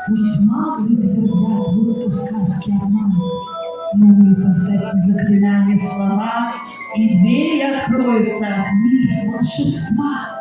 Пусть маглы твердят, будто сказки обман, но мы повторим заклинание слова, и дверь откроется в мир волшебства.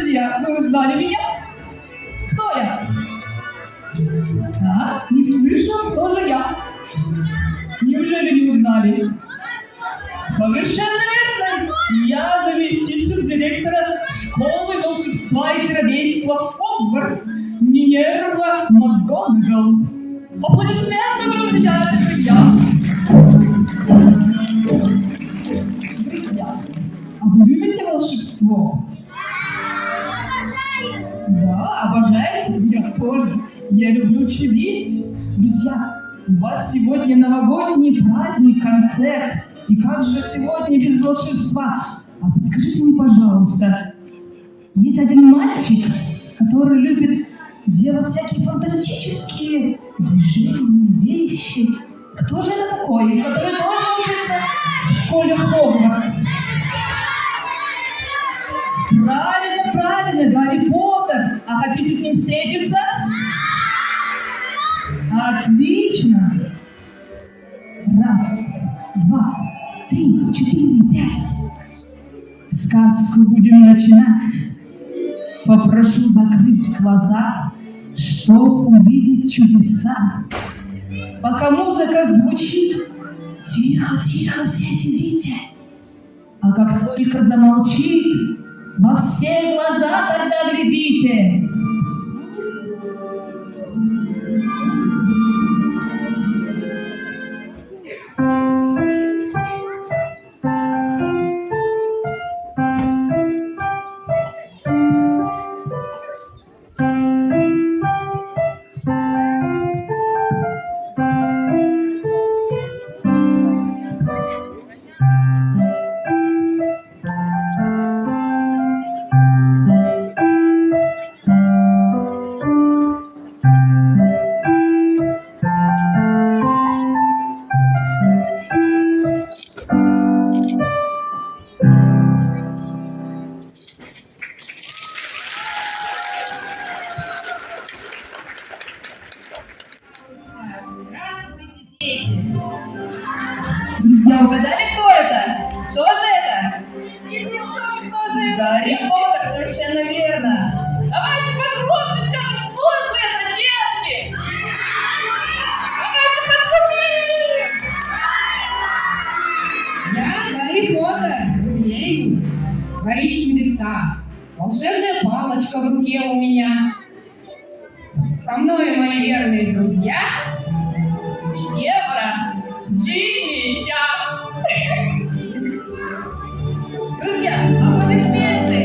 Друзья, вы узнали меня? Кто я? Да, не слышал, тоже я. Неужели не узнали? Совершенно верно. Я заместитель директора школы волшебства и чародейства Хогвартс Минерва МакГонагал. Аплодисменты, друзья, это я. Друзья, а вы любите волшебство? Да, обожаете? Я тоже. Я люблю чудить. Друзья, у вас сегодня новогодний праздник, концерт. И как же сегодня без волшебства? А подскажите мне, пожалуйста, есть один мальчик, который любит делать всякие фантастические движения, вещи. Кто же это такой, который тоже учится в школе Хогвартс? Правильно, правильно, Гарри Поттер. А хотите с ним встретиться? Отлично. 1, 2, 3, 4, 5. Сказку будем начинать. Попрошу закрыть глаза, чтобы увидеть чудеса. Пока музыка звучит, тихо, тихо, все сидите. А как только замолчит, во все глаза тогда глядите. Друзья, угадали, кто это? Кто же это? Кто же это? Гарри Поттер, совершенно верно. Давайте погромче скажем, кто же это, девки? Давайте пошумим! Я Гарри Поттер, умею творить чудеса. Волшебная палочка в руке у меня. Со мной мои верные друзья. Евро, Джинни, я. Друзья, аплодисменты.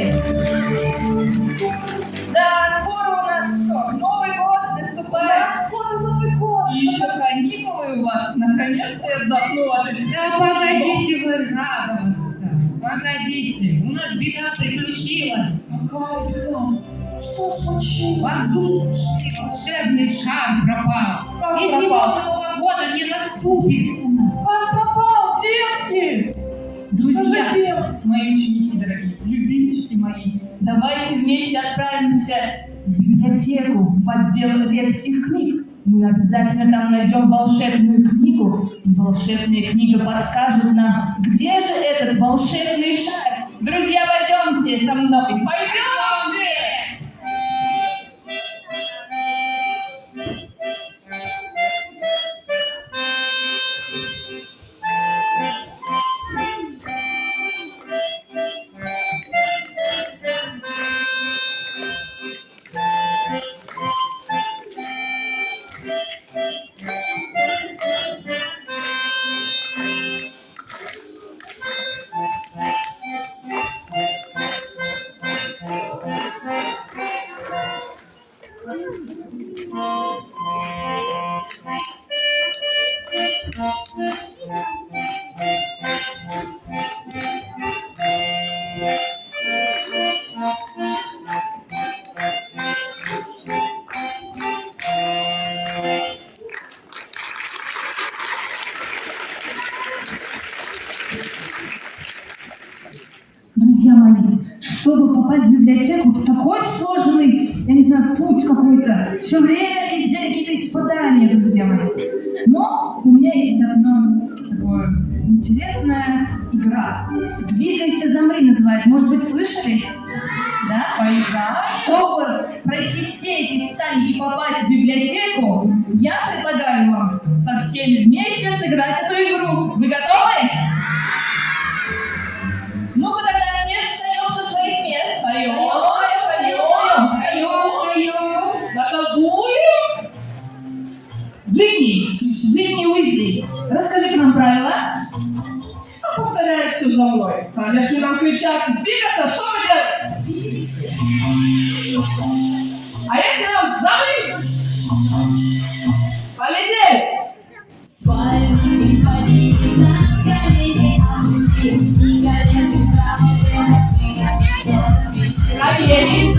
Да, скоро у нас что, Новый год наступает. Да, скоро Новый год. И еще каникулы у вас, наконец-то я отдохну от этих. Да погодите вы радоваться. Погодите, у нас беда приключилась. Какая беда? Что случилось? Воздушный волшебный шар пропал. Как Без него пропал? Нового года не наступит. Как пропал, детки? Друзья, мои ученики дорогие, любимчики мои, давайте вместе отправимся в библиотеку, в отдел редких книг. Мы обязательно там найдем волшебную книгу, и волшебная книга подскажет нам, где же этот волшебный шар. Друзья, пойдемте со мной. Пойдемте! Друзья мои, чтобы попасть в библиотеку, это такой сложный, я не знаю, путь какой-то. Все время везде какие-то испытания, друзья мои. Но у меня есть одно такое интересное и игра. «Двигайся, замри» называют. Может быть, слышали? Да? Поиграем? Чтобы пройти все эти испытания и попасть в библиотеку, я предлагаю вам со всеми вместе сыграть эту игру. Вы готовы? Ну-ка тогда все встаем со своих мест. Встаем. Наколдуем. Джинни Уизли, расскажи нам правила. Повторяй все за мной. Если нам кричат «двигаться», что мы делаем? А если нам «замри»? Полетели! Колени.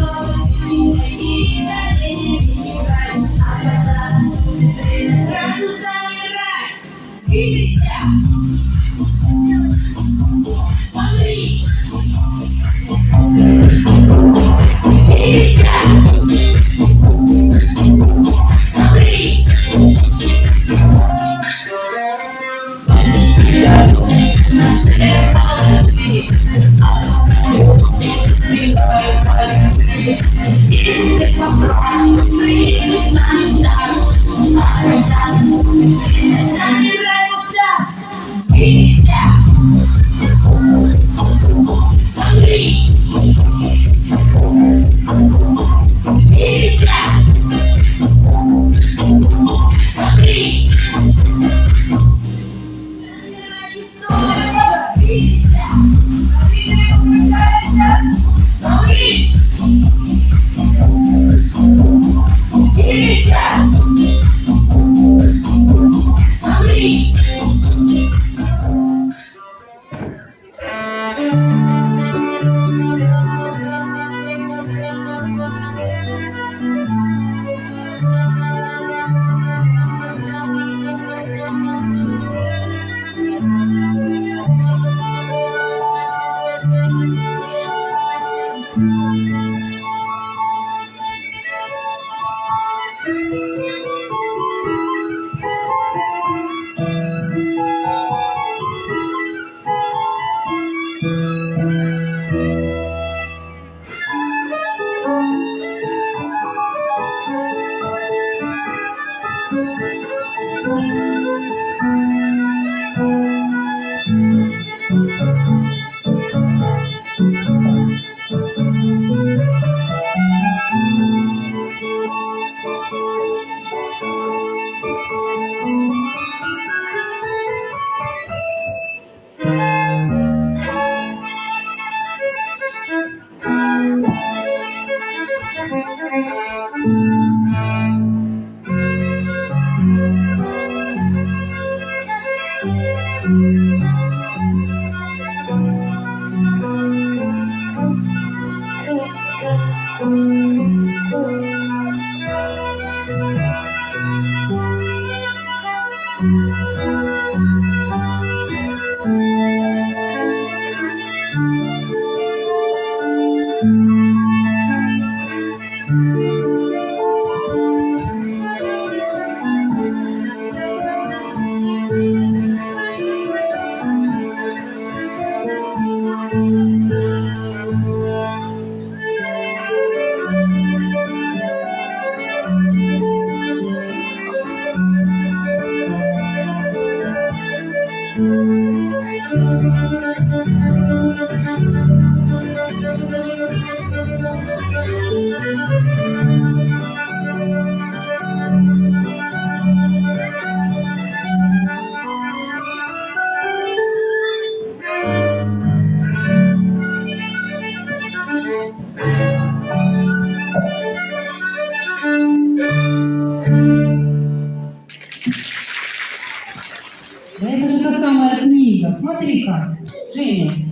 Да это же та самая книга. Смотри-ка, Женя.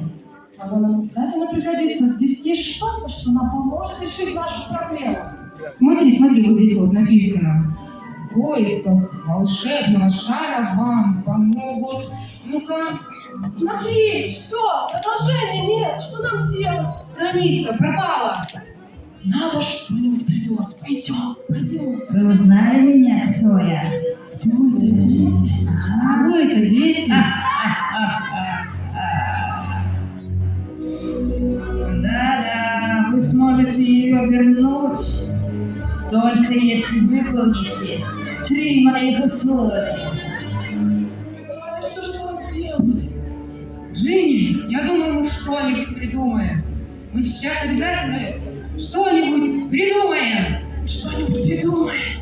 Она нам обязательно пригодится. Здесь есть что-то, что нам поможет решить нашу проблему. Смотри, вот здесь вот написано. В поисках волшебного шара вам помогут. Ну-ка, Смотри, все, продолжения нет. Что нам делать? страница пропала. Надо что-нибудь придумать. Пойдем. Вы узнали меня, кто я? Кто это, дети? Кто это, дети? Только если выполните 3 моих условия. А что же нам делать? Джинни, я думаю, мы что-нибудь придумаем. Мы сейчас обязательно что-нибудь придумаем. Что-нибудь придумаем.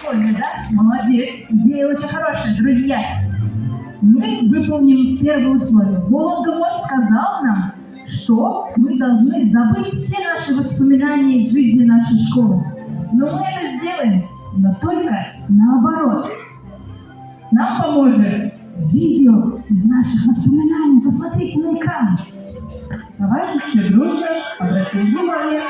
Прикольно, да? Молодец. Идея очень хорошая, друзья. Мы выполним первое условие. Волга-Мой сказал нам, что мы должны забыть все наши воспоминания из жизни нашей школы. Но мы это сделаем, но только наоборот. Нам поможет видео из наших воспоминаний. Посмотрите на экран. Давайте все дружно обратим внимание.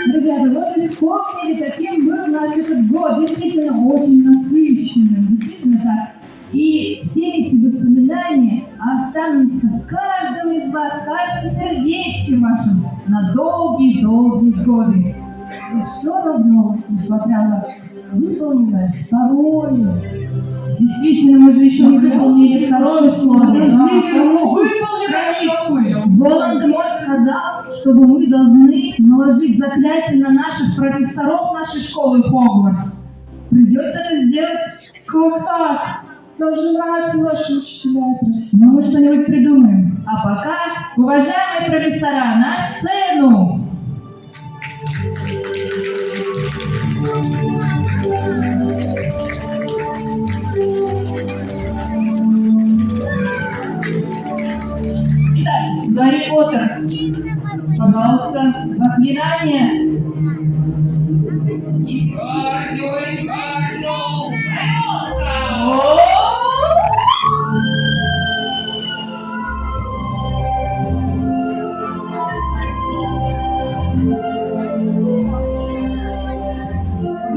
Ребята, вот и вспомнили, каким был наш этот год. Действительно очень насыщенным, действительно так. И все эти воспоминания остались останутся в каждом из вас, в каждом сердечке вашем на долгие-долгие годы. И все равно, несмотря на выполненное второе, действительно, мы же еще не выполнили второе условие. Волан-де-Морт сказал, чтобы мы должны наложить заклятие на наших профессоров нашей школы Хогвартс. Придется это сделать. Как так? Нам же нравятся ваши учителя. Ну, мы что-нибудь придумаем. А пока, уважаемые профессора, на сцену! Итак, Гарри Поттер, пожалуйста, заклинание.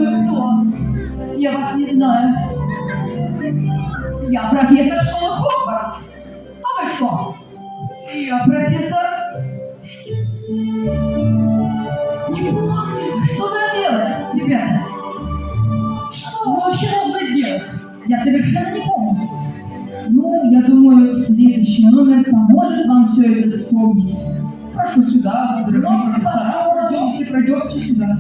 Вы кто? Я вас не знаю. Я профессор школы Хогвартс. А вы кто? Я профессор. Что надо делать, ребята? Что вообще нужно делать? Я совершенно не помню. Ну, я думаю, следующий номер поможет вам все это вспомнить. Прошу сюда, дорогие профессора, пройдемте сюда.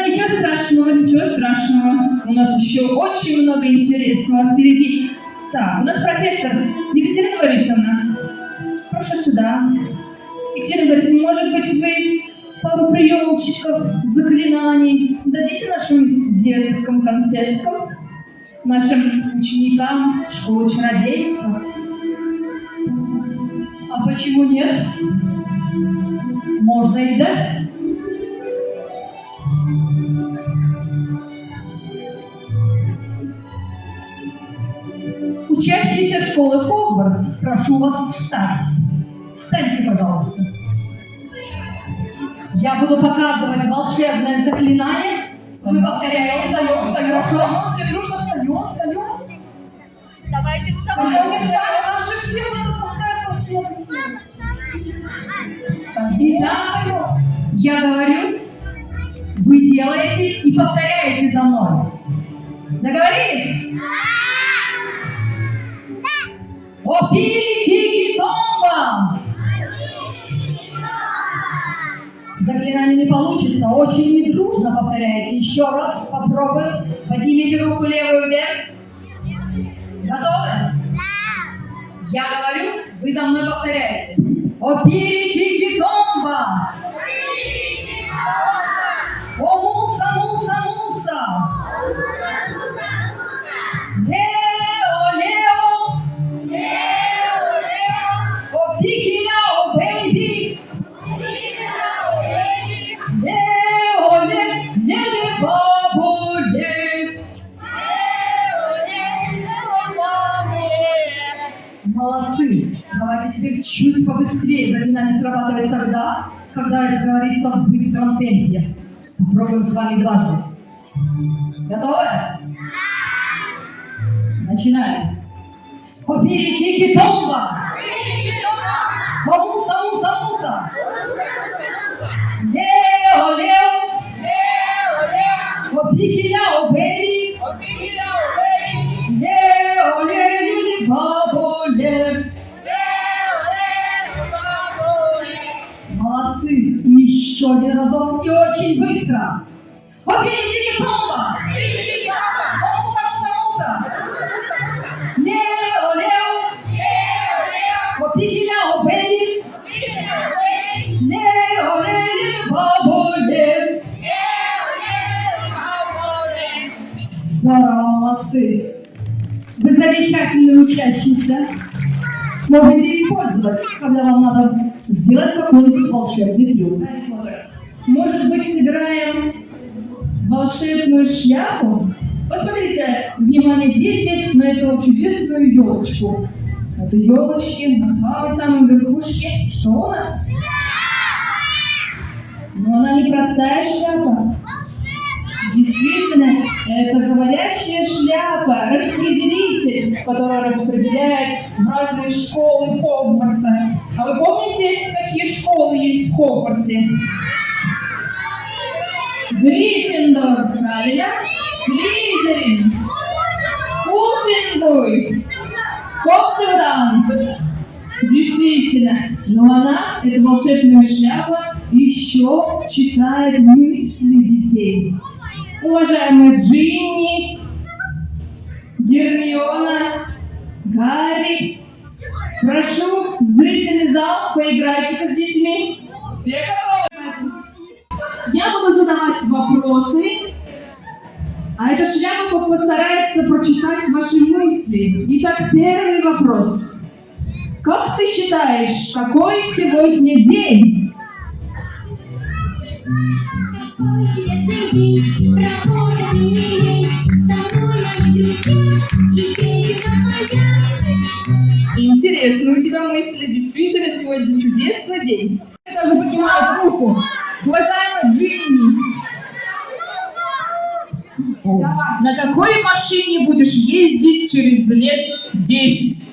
Да, ничего страшного, ничего страшного. У нас еще очень много интересного впереди. Так, у нас профессор Екатерина Борисовна. Прошу сюда. Екатерина Борисовна, может быть, вы пару приемчиков, заклинаний дадите нашим детским конфеткам, нашим ученикам школы чародейства? А почему нет? Можно и дать. Учащиеся школы Хогвартс, прошу вас встать. Встаньте, пожалуйста. Я буду показывать волшебное заклинание. Вы повторяете. Встаем, все дружно встаем. Давайте Встаем, вставайте. нас же все будут повторять волшебное. Итак, я говорю, вы делаете и повторяете за мной. Договорились? Опилитики-томба! Заклинание не получится, очень недружно повторяете. Еще раз попробуем. Поднимите руку левую вверх. Готовы? Я говорю, вы за мной повторяете. Опилитики-томба! О, муса, муса, муса! Лео, Лео! О, пики-ляо, бэйби! Лео, Лео, бабу, Лео! Молодцы! Давайте теперь чуть побыстрее. Заклинание срабатывает тогда, когда это говорится в быстром темпе. Попробуем с вами дважды. Готовы? Начинаем. Опилитики-томба! О, муса, муса, муса! Лео, Лео! О, пики-ляо, бэйби! Лео, Лео, бабу, Лео! Молодцы! И еще один разок, и очень быстро! Опилитики-томба! О, муса, муса, муса! Лео, Лео! О, пики-ляо, бэйби! Лео, Лео, бабу, Лео! Здорово, молодцы! Вы замечательные учащиеся. Можете использовать, когда вам надо сделать какой-нибудь волшебный трюк. Может быть, собираем волшебную шляпу? Посмотрите, внимание, дети, на эту чудесную елочку. Это елочки на самой-самой верхушке. Что у нас? Но она не простая шляпа. Действительно, это говорящая шляпа, распределитель, которая распределяет в разные школы Хогвартса. А вы помните, какие школы есть в Хогвартсе? Гриффиндор, правильно? Слизерин, Пуффендуй, Коптевран. Действительно, но она, эта волшебная шляпа, еще читает мысли детей. Уважаемые Джинни, Гермиона, Гарри, прошу в зрительный зал, поиграйте с детьми. Я буду задавать вопросы, а эта шляпа постарается прочитать ваши мысли. Итак, первый вопрос. Как ты считаешь, какой сегодня день? Интересный день, проходит милый, со мной мои друзья и песенка моя. Интересно, у тебя мысли. Действительно, сегодня чудесный день. Я даже поднимаю руку. Уважаемая Джинни, на какой машине будешь ездить через лет 10?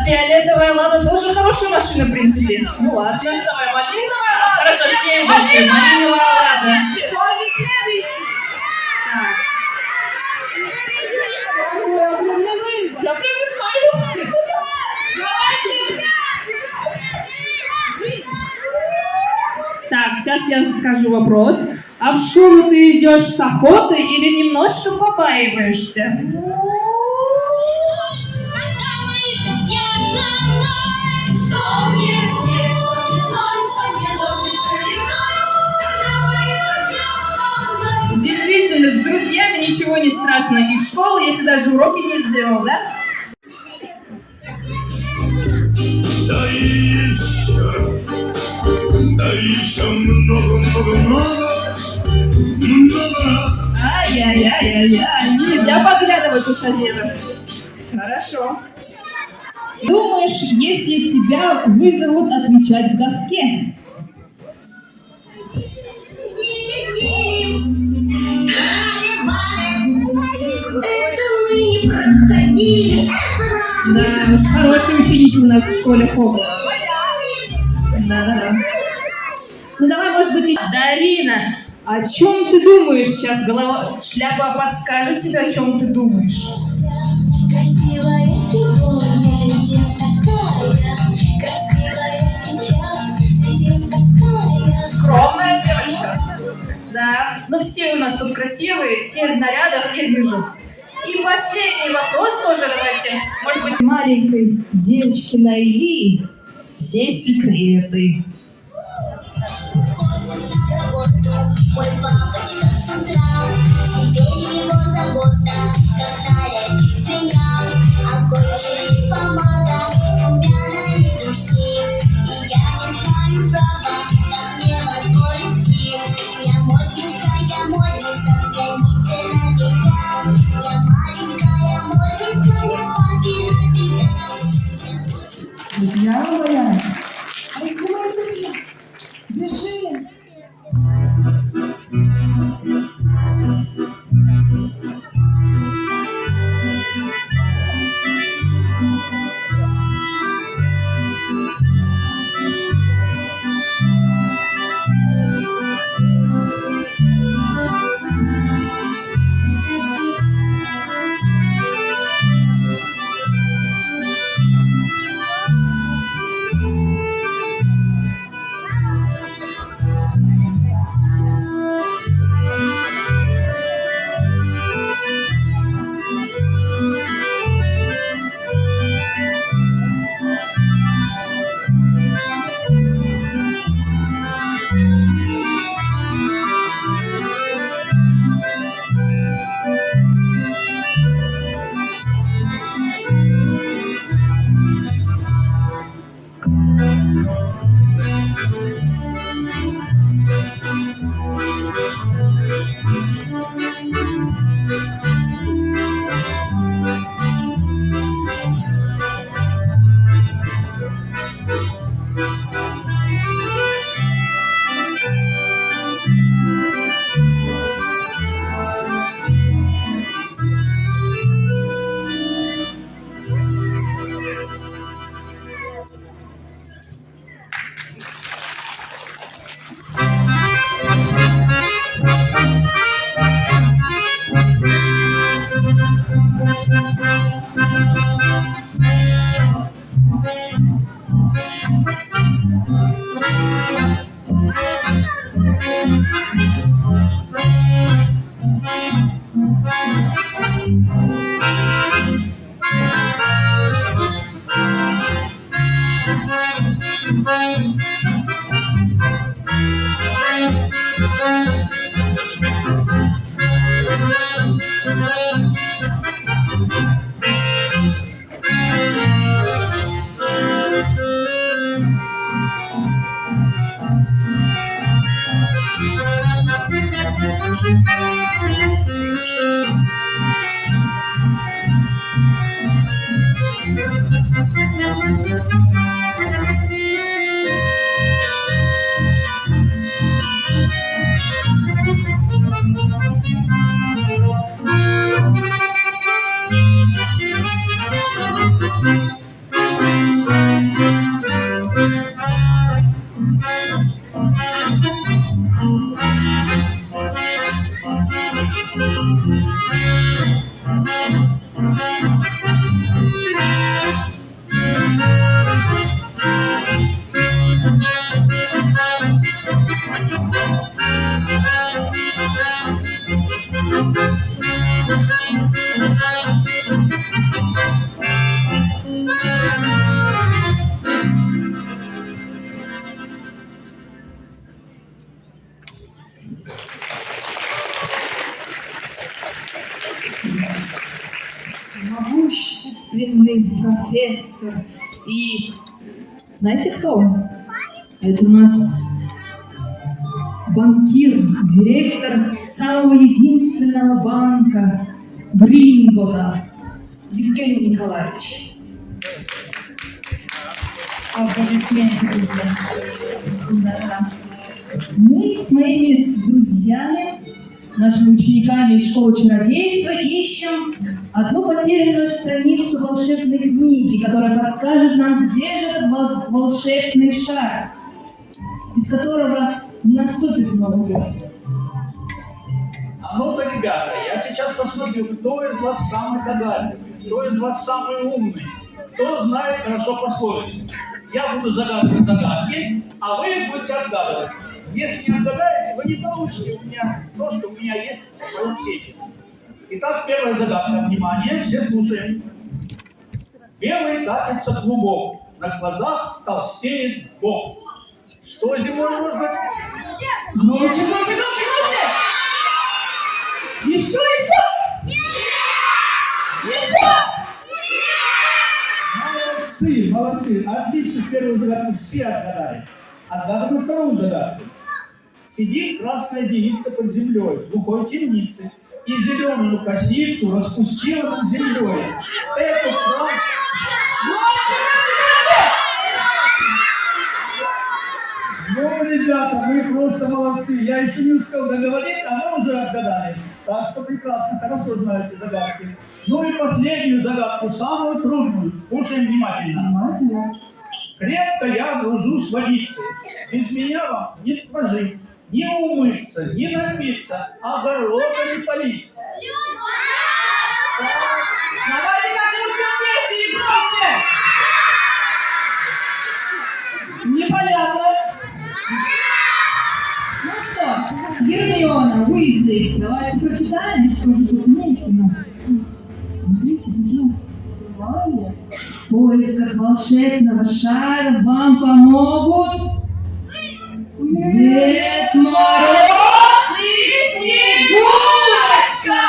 Фиолетовая Лада тоже хорошая машина, в принципе. Ну ладно. Малиновая, Хорошо, следующая. Малиновая Лада. тоже следующий. Так. Какой огромный выбор. Я прям не знаю. Так, сейчас я скажу вопрос. А в школу ты идешь с охотой или немножко побаиваешься? Когда мои друзья со мной, что мне снег, что мне соль, что мне дождь проливной. Когда мои друзья со мной. Действительно, с друзьями ничего не страшно. И в школу, если даже уроки не сделал, да? Да еще много. Ай-яй-яй-яй-яй. Нельзя подглядывать у соседа. Хорошо. Думаешь, если тебя вызовут отвечать к доске? Это мы не проходили. Да, уж хорошие ученики у нас в школе Хогвартс. Да. Ну давай, может быть, еще... Дарина, о чем ты думаешь сейчас? Шляпа подскажет тебе, о чем ты думаешь. Красивая сегодня, ведь я такая. Красивая сейчас, ведь я такая. Скромная девочка. Да, ну все у нас тут красивые, все в нарядах, я вижу. И последний вопрос тоже давайте. Может быть, маленькой девочки Найли все секреты. На работу, мой папочка с утра. Теперь его забота, когда летит свинья. Огонь через помада, румяна и духи. И я не знаю права, как мне во двор идти. Я модница, взгляните на меня. Я маленькая модница, я папина беда. Друзья моя, ай, куда друзья? Бежи. могущественный профессор. И знаете кто он? Это у нас банкир, директор самого единственного банка Грингота Евгений Николаевич. Аплодисменты, друзья. Да. Мы с моими друзьями, нашими учениками из школы чародейства, ищем одну потерянную страницу волшебной книги, которая подскажет нам, где же этот волшебный шар, без которого не наступит Новый год. А ну-ка, ребята, я сейчас посмотрю, кто из вас самый догадливый, кто из вас самый умный, кто знает хорошо пословицу. Я буду загадывать загадки, а вы будете отгадывать. Если не отгадаете, вы не получите у меня то, что у меня есть в сообщении. Итак, первая загадка. Внимание, все слушаем. Белый катится клубок, на глазах толстеет бок. Что зимой может быть? Громче! Еще! Молодцы. Отлично, первую загадку все отгадали. Отгадываем вторую загадку. Сидит красная девица под землей, в глухой темнице, и зеленую косицу распустила над землей. Это правда. Ну, ребята, вы просто молодцы. Я еще не успел договорить, а вы уже отгадали. Так что прекрасно, хорошо знаете загадки. Ну и последнюю загадку, самую трудную. Слушаем внимательно. Крепко я дружу с водицей. Без меня вам не прожить, не умыться, не напиться, огорода не полить. Давайте как-нибудь все вместе и громче! Непонятно. Ну что, Гермиона, Уизли, давайте прочитаем, что же тут есть у нас. Смотрите, друзья, внимание. В поисках волшебного шара вам помогут Дед Мороз и Снегурочка!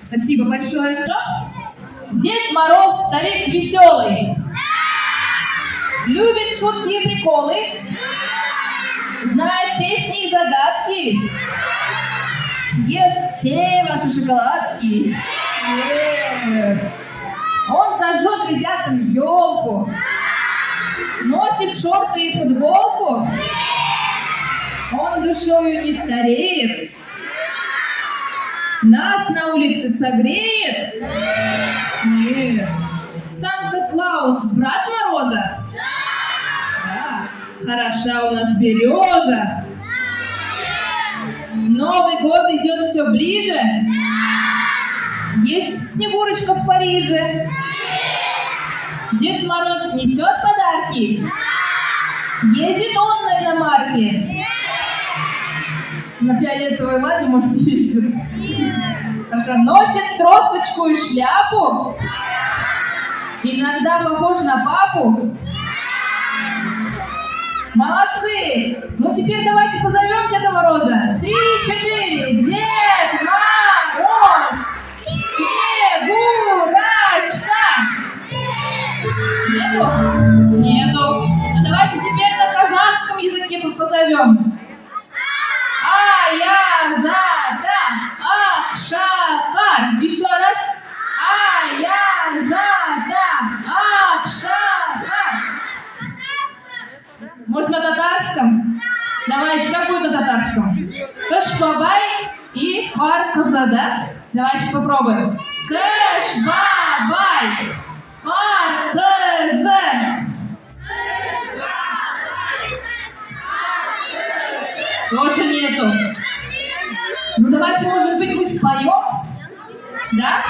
Спасибо большое. Дед Мороз, старик веселый, любит шутки и приколы, знает песни и загадки, съест все ваши шоколадки. Он зажжет ребятам елку, носит шорты и футболку, он душою не стареет? Нас на улице согреет? Нет. Санта-Клаус, брат Мороза? Да. Хороша у нас береза. Новый год идет все ближе. Есть Снегурочка в Париже. Дед Мороз несет подарки. Ездит он на иномарке. На фиолетовой ладе, может, ездит. Хорошо. Носит тросточку и шляпу. Иногда похож на папу. Молодцы! Ну теперь давайте позовем Деда Мороза. 3, 4. Дед Мороз! Снегурочка! Нету? Нету. Ну давайте теперь на казахском языке позовем. Аязада! Акшакар! Еще раз. Аязада! Акшакар! Может, на татарском? Давайте, какую на татарском? Кашбабай и Харказада. Давайте попробуем. Кашбабай, Харказа. Тоже нету. Ну, давайте, может быть, мы споем? Да?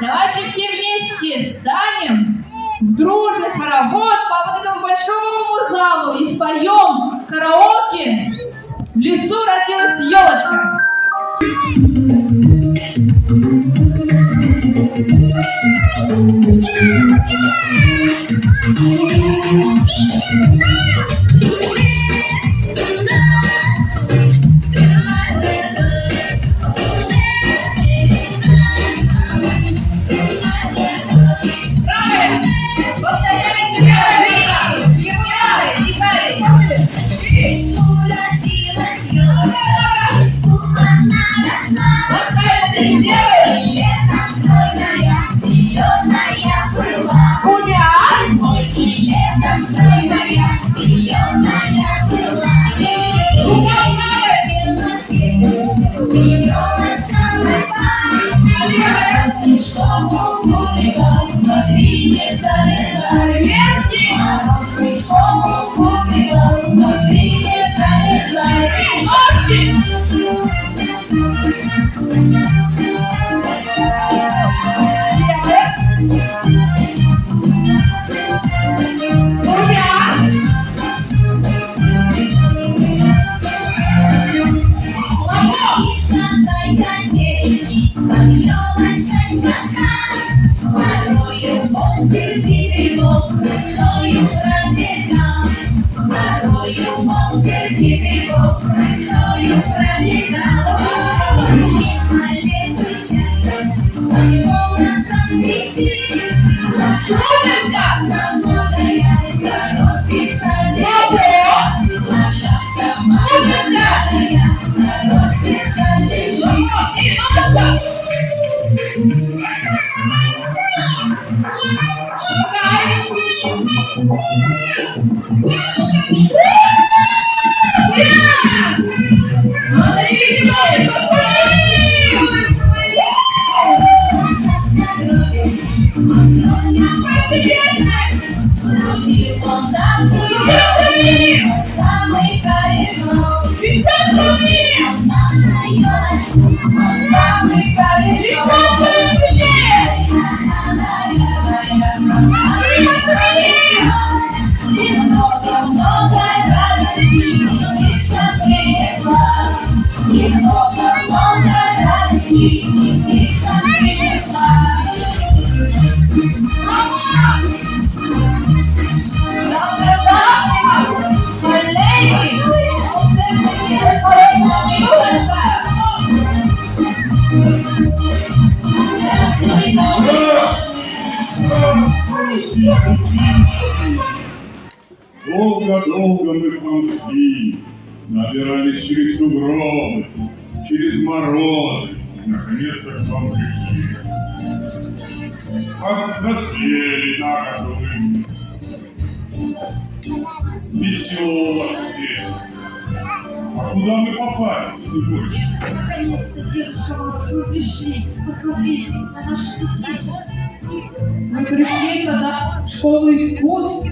Давайте все вместе встанем в дружный хоровод по вот этому большому залу и споем караоке «В лесу родилась елочка». Долго-долго мы к вам шли, набирались через сугробы, через морозы, наконец-то к вам пришли. Как засели на году, весело здесь, а Куда мы попали сегодня? Наконец-то, дедушка Мороз, вы пришли. Посмотрите на наши детишек. Мы пришли тогда в школу искусств.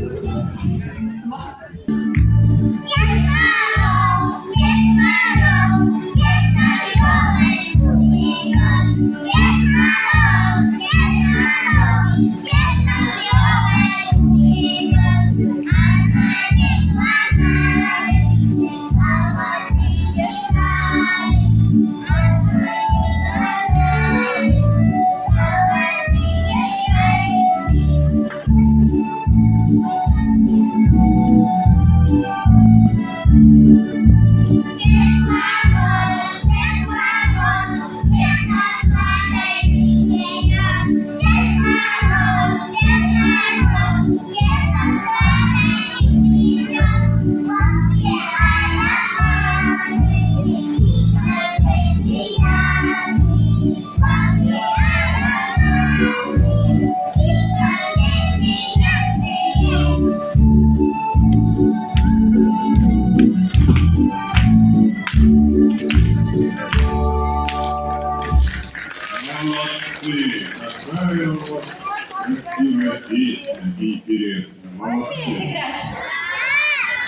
Молодцы! Какая у вас красивая песня и интересная. Молодцы! Играть.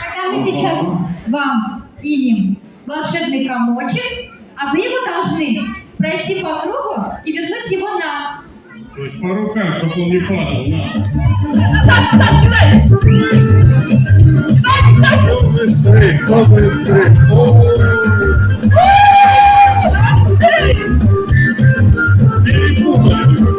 Тогда мы сейчас вам кинем волшебный комочек, а вы его должны пройти по кругу и вернуть его нам. То есть по рукам, чтобы он не падал на Кто быстрее, кто быстрее? Перепутали вы,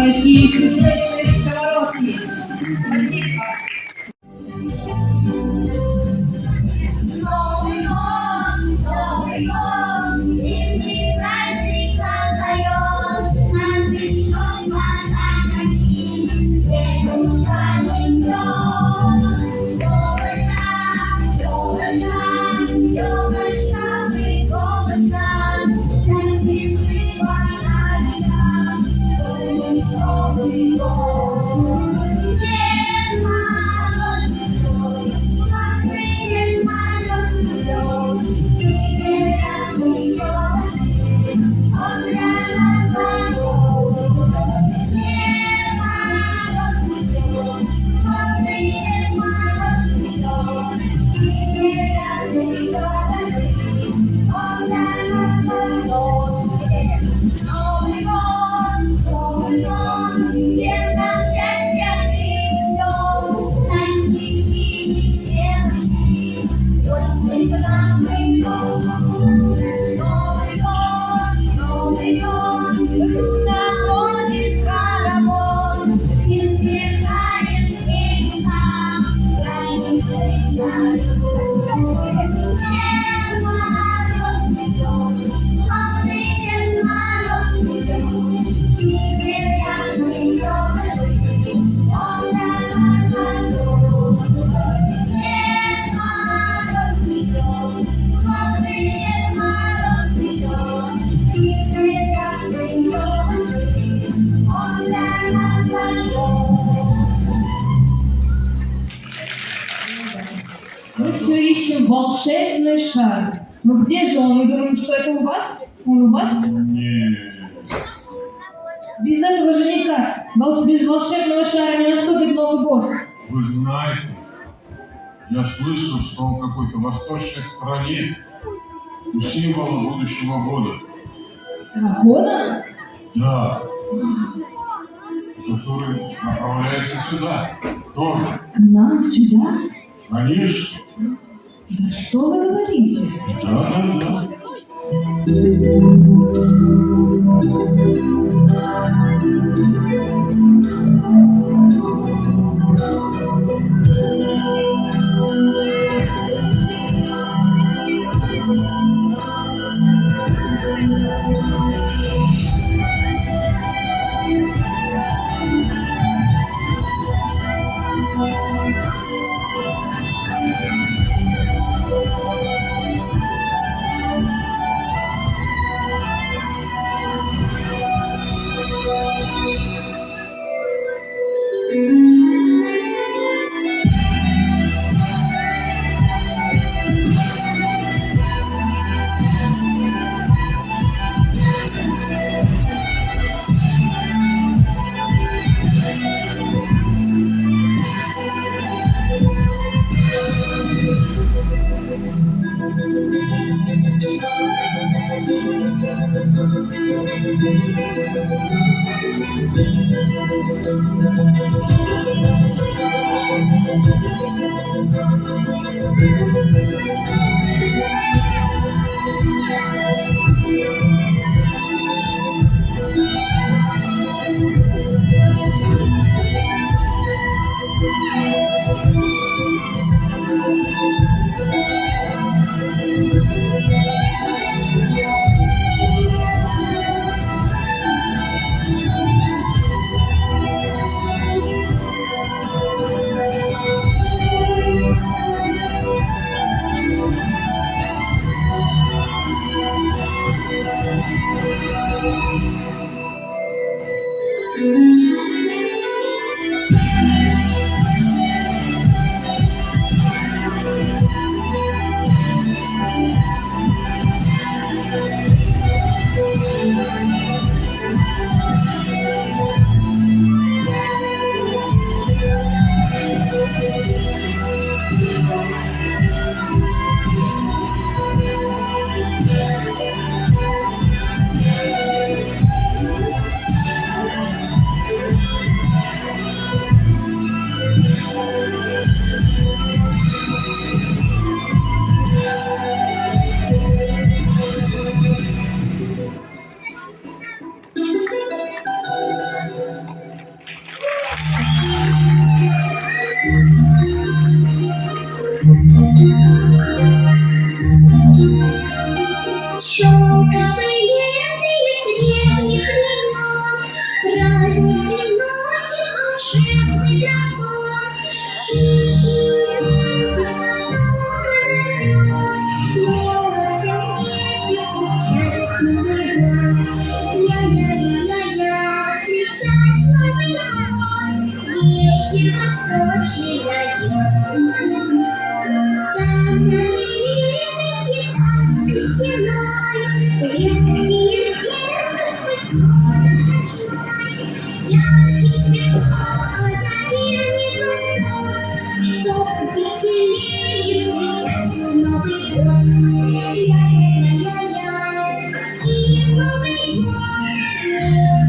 такие чудесные сковородки. Спасибо. Новый год, зимний праздник назовет, нам пришел подарки, дедушка несет. Елочка, приколочка, зацветы фонарика, Новый год. Дед Мороз придет, смотри, Дед Мороз придет, приятный гость, он для нас поет. Дед Мороз придет, смотри, Дед Мороз придет, приятный гость, он для нас поет. Новый год, всем нам счастья принесет, зайчики, белочки, гости к нам придут. Новый год, находит хоровод, и сверкает небеса, праздничный салют. Дед Мороз придет, смотри, Дед Мороз придет, приятный гость, он для нас поет. Дед Мороз придет, смотри, Дед Мороз придет, приятный гость, он для нас поет. Мы все ищем волшебный шар. Но где же он? Мы думаем, что это у вас? Он у вас? Не, Без этого же никак. Без волшебного шара не наступит Новый год. вы знаете, я слышал, что в какой-то восточной стране у символа будущего года. Дракона? Да. Который направляется сюда. Тоже. К нам сюда? Конечно. Да что вы говорите? Да. Новый год, ветер восточный зовет. Там на древней китайской стеной блесками ветер сон ночной. Яркий цветок озаренный восток, чтоб веселее встречать Новый год. Ля-ля-ля-ля-ля, и Новый год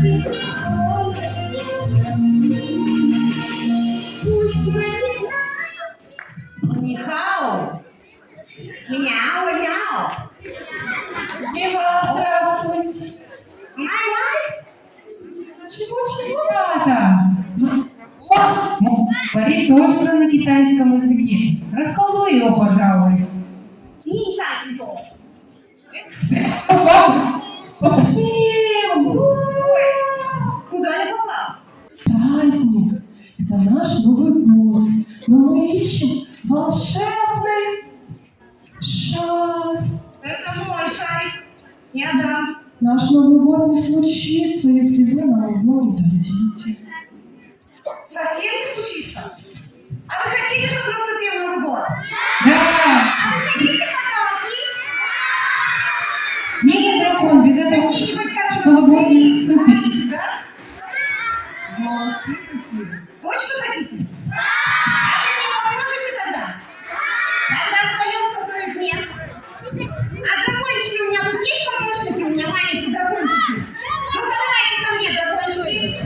небе цветком расцветет. Пусть я не знаю. Нихао. Мяу, мяу. И вам здравствуйте. Май-май. Чего-чего? Ребята, о, говорит только на китайском языке. Расколдуй его, пожалуй. 你下去走。 Пошли! Куда я попал? Праздник. Это наш Новый год. Но мы ищем волшебный шар. Это мой шарик. Не отдам. Наш Новый год не случится, если вы нам его не дадите. Совсем не случится. А вы хотите, чтобы наступил Новый год? Да! Хотите подарки? Не, дракон, без этого Хотите быть как новогодний супер. Да? Молодцы какие. Точно хотите? А вы мне поможете тогда? Тогда встаем со своих мест. А дракончики у меня тут есть помощники? У меня маленькие дракончики. Ну-ка давайте ко мне, дракончики.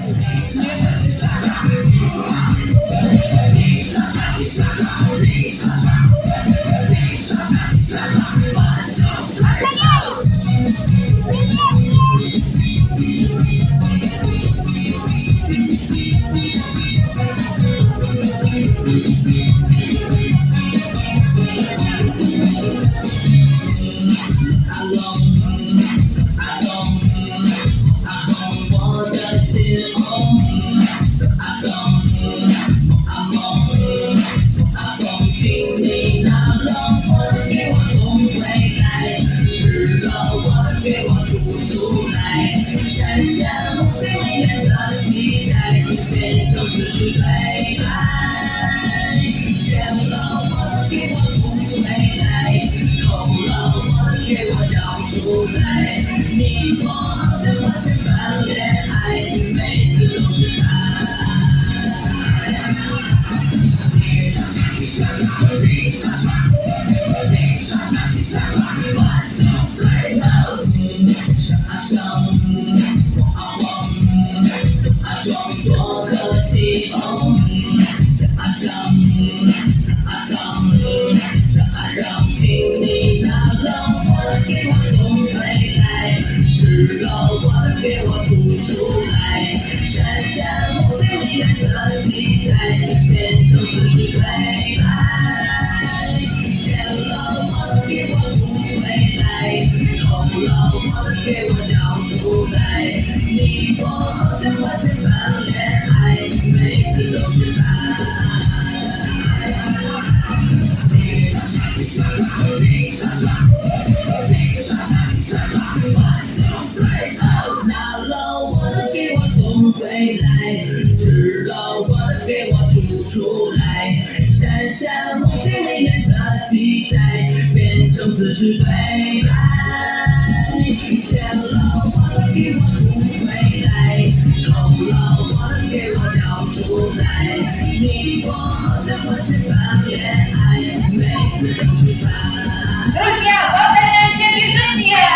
Друзья, повторяемся движение!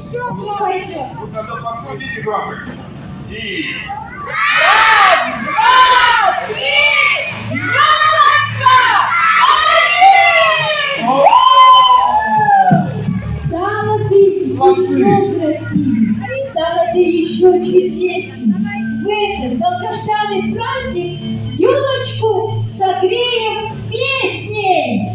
Кто пойдет? Ну тогда подходите громкость. И... Стала ты еще красивее, стала ты еще чудеснее. В этот долгожданный праздник елочку согреем песней.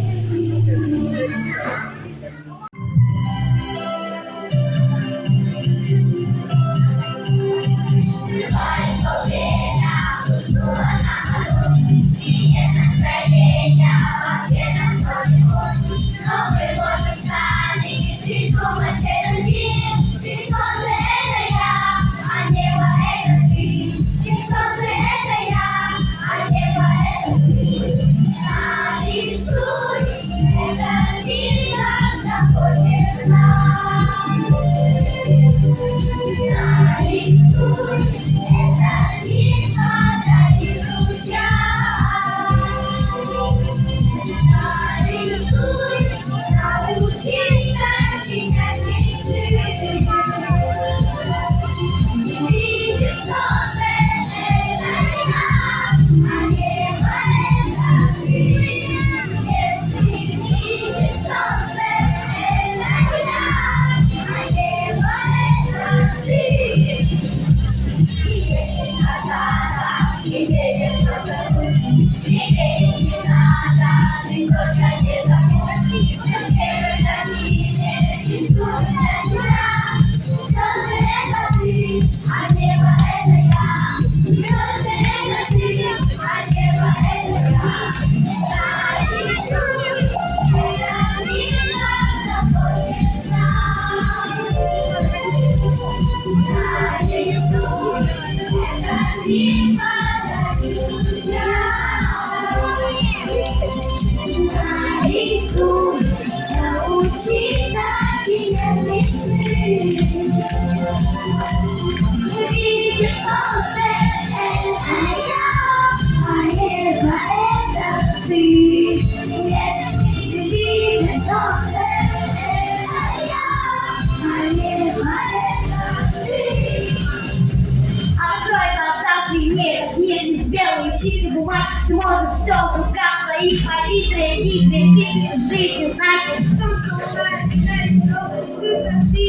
Открой глаза, пример, размеренный, белый, чистый бумаг. Ты можешь все в руках своих палитры, они две тысячи жизни знаки. Супер, ты